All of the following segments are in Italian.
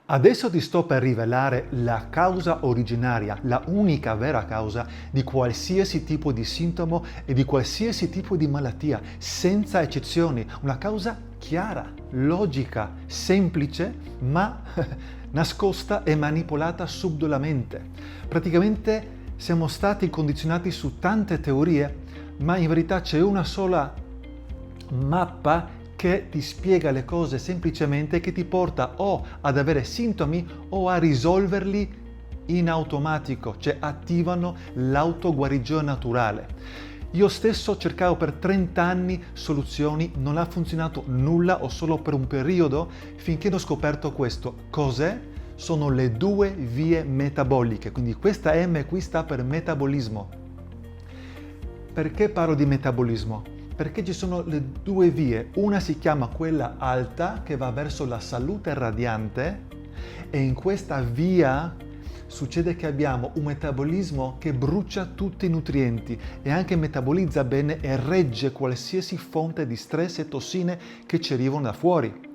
Adesso ti sto per rivelare la causa originaria, la unica vera causa di qualsiasi tipo di sintomo e di qualsiasi tipo di malattia, senza eccezioni. Una causa chiara, logica, semplice, ma nascosta e manipolata subdolamente. Praticamente siamo stati condizionati su tante teorie, ma in verità c'è una sola mappa che ti spiega le cose semplicemente, che ti porta o ad avere sintomi o a risolverli in automatico, cioè attivano l'autoguarigione naturale. Io stesso cercavo per 30 anni soluzioni, non ha funzionato nulla o solo per un periodo, finché ho scoperto questo. Cos'è? Sono le due vie metaboliche, quindi questa M qui sta per metabolismo. Perché parlo di metabolismo? Perché ci sono le due vie, una si chiama quella alta che va verso la salute radiante e in questa via succede che abbiamo un metabolismo che brucia tutti i nutrienti e anche metabolizza bene e regge qualsiasi fonte di stress e tossine che ci arrivano da fuori.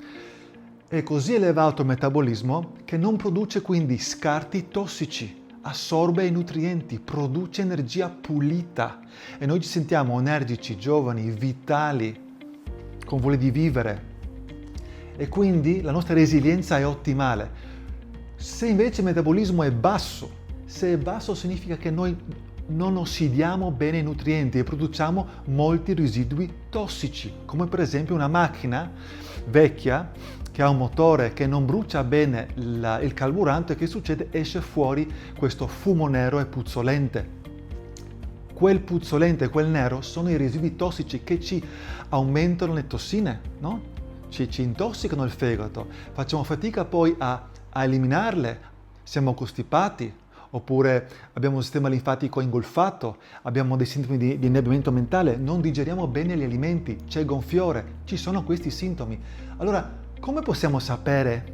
È così elevato il metabolismo che non produce quindi scarti tossici, assorbe i nutrienti, produce energia pulita e noi ci sentiamo energici, giovani, vitali, con voglia di vivere e quindi la nostra resilienza è ottimale. Se invece il metabolismo è basso, se è basso significa che noi non ossidiamo bene i nutrienti e produciamo molti residui tossici, come per esempio una macchina vecchia che ha un motore che non brucia bene il carburante, che succede? Esce fuori questo fumo nero e puzzolente. Quel puzzolente, quel nero, sono i residui tossici che ci aumentano le tossine, no? Ci intossicano il fegato, facciamo fatica poi a eliminarle, siamo costipati, oppure abbiamo un sistema linfatico ingolfato, abbiamo dei sintomi di innebbiamento mentale, non digeriamo bene gli alimenti, c'è gonfiore, ci sono questi sintomi. Allora, come possiamo sapere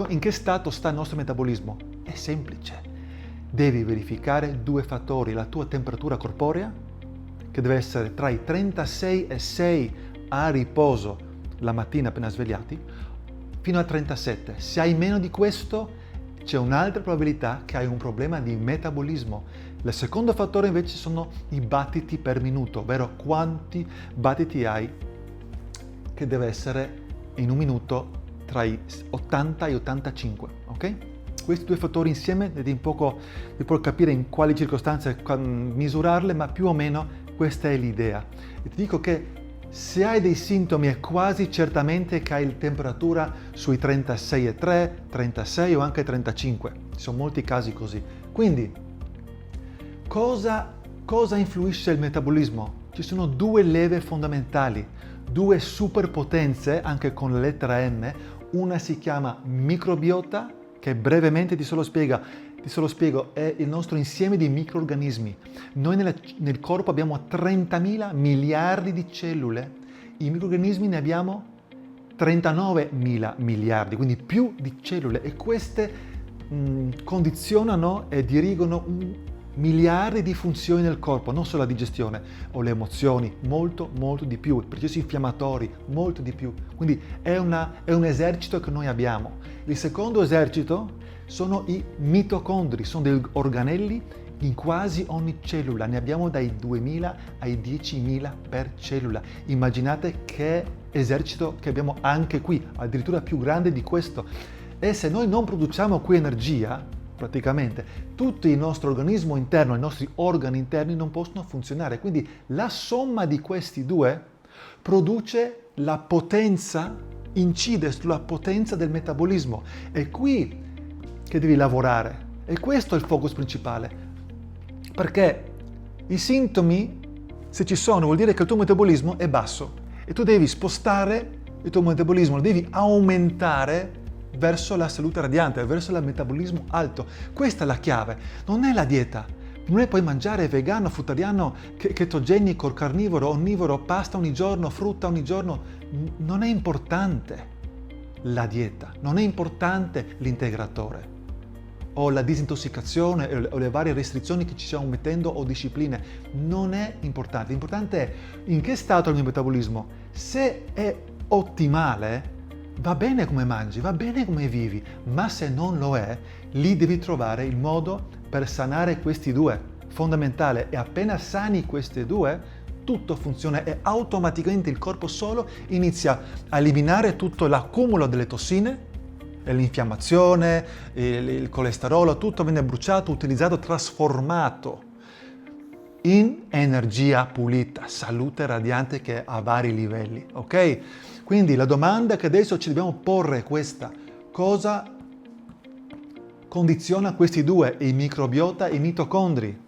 in che stato sta il nostro metabolismo? È semplice. Devi verificare due fattori, la tua temperatura corporea, che deve essere tra i 36 e 6 a riposo la mattina appena svegliati, fino a 37. Se hai meno di questo, c'è un'altra probabilità che hai un problema di metabolismo. Il secondo fattore invece sono i battiti per minuto, ovvero quanti battiti hai, che deve essere in un minuto tra i 80 e 85, ok? Questi due fattori insieme devi un poco capire in quali circostanze misurarle, ma più o meno questa è l'idea. E ti dico che se hai dei sintomi è quasi certamente che hai temperatura sui 36,3, 36 o anche 35. Ci sono molti casi così. Quindi, cosa influisce il metabolismo? Ci sono due leve fondamentali, due superpotenze, anche con la lettera M. Una si chiama microbiota, che brevemente ti solo spiego, è il nostro insieme di microrganismi. Noi nel corpo abbiamo 30.000 miliardi di cellule, i microrganismi ne abbiamo 39.000 miliardi, quindi più di cellule, e queste condizionano e dirigono miliardi di funzioni nel corpo, non solo la digestione o le emozioni, molto di più, i processi infiammatori, molto di più. Quindi è un esercito che noi abbiamo. Il secondo esercito sono i mitocondri, sono degli organelli in quasi ogni cellula, ne abbiamo dai 2.000 ai 10.000 per cellula. Immaginate che esercito che abbiamo anche qui, addirittura più grande di questo. E se noi non produciamo qui energia, praticamente tutto il nostro organismo interno, i nostri organi interni non possono funzionare. Quindi la somma di questi due produce la potenza, incide sulla potenza del metabolismo. È qui che devi lavorare. E questo è il focus principale. Perché i sintomi, se ci sono, vuol dire che il tuo metabolismo è basso e tu devi spostare il tuo metabolismo, lo devi aumentare verso la salute radiante, verso il metabolismo alto. Questa è la chiave, non è la dieta. Non è poi mangiare vegano, fruttariano, chetogenico, carnivoro, onnivoro, pasta ogni giorno, frutta ogni giorno. Non è importante la dieta, non è importante l'integratore o la disintossicazione o le varie restrizioni che ci stiamo mettendo o discipline. Non è importante. L'importante è in che stato è il mio metabolismo. Se è ottimale, Va bene come mangi, va bene come vivi, ma se non lo è, lì devi trovare il modo per sanare questi due. Fondamentale, e appena sani queste due, tutto funziona e automaticamente il corpo solo inizia a eliminare tutto l'accumulo delle tossine, l'infiammazione, il colesterolo, tutto viene bruciato, utilizzato, trasformato in energia pulita, salute radiante che ha vari livelli, ok? Quindi la domanda che adesso ci dobbiamo porre è questa: cosa condiziona questi due, il microbiota e i mitocondri?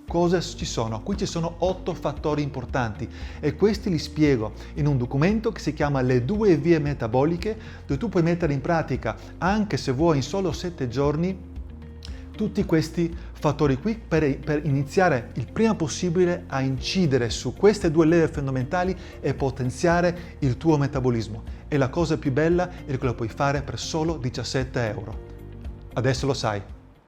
Cosa ci sono? Qui ci sono 8 fattori importanti e questi li spiego in un documento che si chiama Le 2 vie metaboliche, dove tu puoi mettere in pratica, anche se vuoi in solo 7 giorni, tutti questi fattori qui per iniziare il prima possibile a incidere su queste due leve fondamentali e potenziare il tuo metabolismo. E la cosa più bella è che lo puoi fare per solo 17 euro. Adesso lo sai.